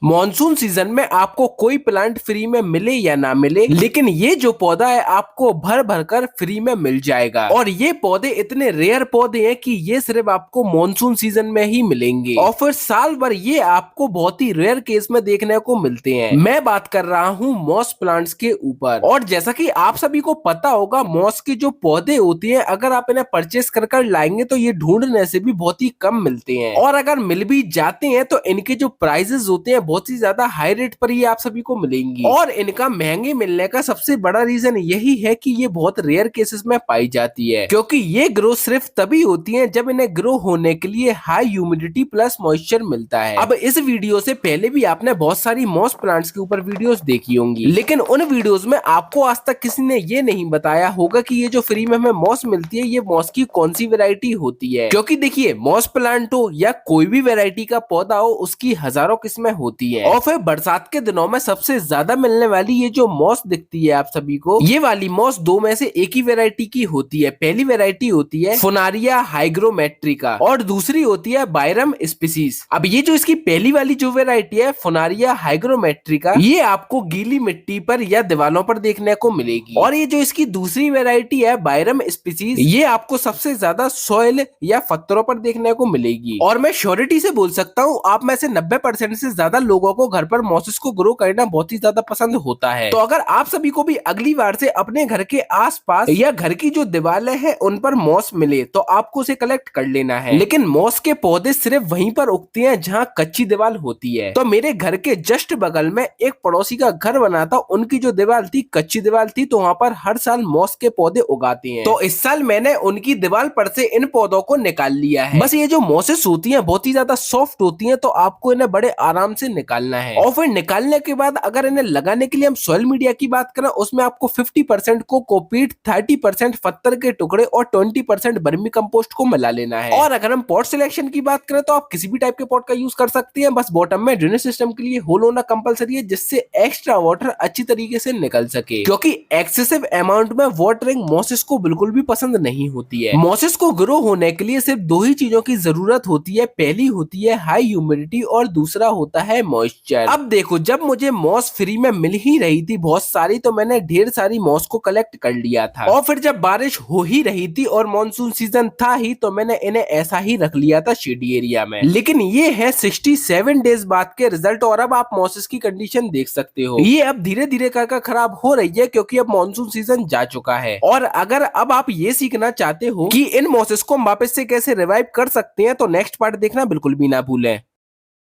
Monsoon season में आपको कोई प्लांट फ्री में मिले या ना मिले, लेकिन ये जो पौधा है आपको भर भर कर फ्री में मिल जाएगा। और ये पौधे इतने रेयर पौधे हैं कि ये सिर्फ आपको मॉनसून सीजन में ही मिलेंगे और फिर साल भर ये आपको बहुत ही रेयर केस में देखने को मिलते हैं। मैं बात कर रहा हूँ मॉस प्लांट्स के ऊपर। और जैसा कि आप सभी को पता होगा, मॉस के जो पौधे होते हैं अगर आप इन्हें परचेस कर लाएंगे तो ये ढूंढने से भी बहुत ही कम मिलते हैं, और अगर मिल भी जाते हैं तो इनके जो प्राइजेस होते हैं बहुत ही ज्यादा हाई रेट पर ही आप सभी को मिलेंगी। और इनका महंगे मिलने का सबसे बड़ा रीजन यही है कि ये बहुत रेयर केसेस में पाई जाती है, क्योंकि ये ग्रो सिर्फ तभी होती है जब इन्हें ग्रो होने के लिए हाई ह्यूमिडिटी प्लस मॉइस्चर मिलता है। अब इस वीडियो से पहले भी आपने बहुत सारी मॉस प्लांट्स के ऊपर वीडियोस देखी होंगी, लेकिन उन वीडियोस में आपको आज तक किसी ने ये नहीं बताया होगा कि ये जो फ्री में हमें मॉस मिलती है ये मॉस की कौन सी वेराइटी होती है। क्योंकि देखिए, मॉस प्लांट हो या कोई भी वेराइटी का पौधा हो, उसकी हजारों किस्में होती है। और फिर बरसात के दिनों में सबसे ज्यादा मिलने वाली ये जो मॉस दिखती है आप सभी को, ये वाली मॉस दो में से एक ही वेराइटी की होती है। पहली वेराइटी होती है फुनारिया हाइग्रोमेट्रिका और दूसरी होती है बायरम स्पीसीज। अब ये जो इसकी पहली वाली जो वेराइटी है फुनारिया हाइग्रोमेट्रिका, ये आपको गीली मिट्टी पर या दीवारों पर देखने को मिलेगी। और ये जो इसकी दूसरी वेराइटी है बायरम स्पीसीज, ये आपको सबसे ज्यादा सॉइल या पत्थरों पर देखने को मिलेगी। और मैं श्योरिटी से बोल सकता हूँ आप में से 90% से ज्यादा लोगों को घर पर मॉसेस को ग्रो करना बहुत ही ज्यादा पसंद होता है। तो अगर आप सभी को भी अगली बार से अपने घर के आसपास या घर की जो दीवारें हैं उन पर मॉस मिले तो आपको उसे कलेक्ट कर लेना है। लेकिन मॉस के पौधे सिर्फ वहीं पर उगते हैं जहाँ कच्ची दीवार होती है। तो मेरे घर के जस्ट बगल में एक पड़ोसी का घर बना था, उनकी जो दीवार थी कच्ची दीवार थी, तो वहाँ पर हर साल मॉस के पौधे उगाते हैं। तो इस साल मैंने उनकी दीवार पर से इन पौधों को निकाल लिया है। बस ये जो मॉसेस होती हैं बहुत ही ज्यादा सॉफ्ट होती हैं, तो आपको इन्हें बड़े आराम से निकालना है। और फिर निकालने के बाद अगर इन्हें लगाने के लिए हम सॉइल मीडिया की बात करें, उसमें आपको 50% कोकोपीट, 30% पत्थर के टुकड़े और 20% वर्मी कंपोस्ट को मिला लेना है। और अगर हम पॉट सिलेक्शन की बात करें तो आप किसी भी टाइप के पॉट का यूज कर सकते हैं, बस बॉटम में ड्रेनेज सिस्टम के लिए होल होना कंपलसरी है, जिससे एक्स्ट्रा वाटर अच्छी तरीके से निकल सके। क्योंकि एक्सेसिव अमाउंट में वाटरिंग मॉसेस को बिल्कुल भी पसंद नहीं होती है। मॉसेस को ग्रो होने के लिए सिर्फ दो ही चीजों की जरूरत होती है, पहली होती है हाई ह्यूमिडिटी और दूसरा होता है मॉइस्चर। अब देखो, जब मुझे मॉस फ्री में मिल ही रही थी बहुत सारी, तो मैंने ढेर सारी मॉस को कलेक्ट कर लिया था। और फिर जब बारिश हो ही रही थी और मॉनसून सीजन था ही, तो मैंने इन्हें ऐसा ही रख लिया था शेडी एरिया में। लेकिन ये है 67 डेज बाद के रिजल्ट, और अब आप मॉसेस की कंडीशन देख सकते हो। ये अब धीरे धीरे कर खराब हो रही है, क्योंकि अब मॉनसून सीजन जा चुका है। और अगर अब आप ये सीखना चाहते हो कि इन मॉसेस को वापस से कैसे रिवाइव कर सकते हैं, तो नेक्स्ट पार्ट देखना बिल्कुल भी ना भूलें।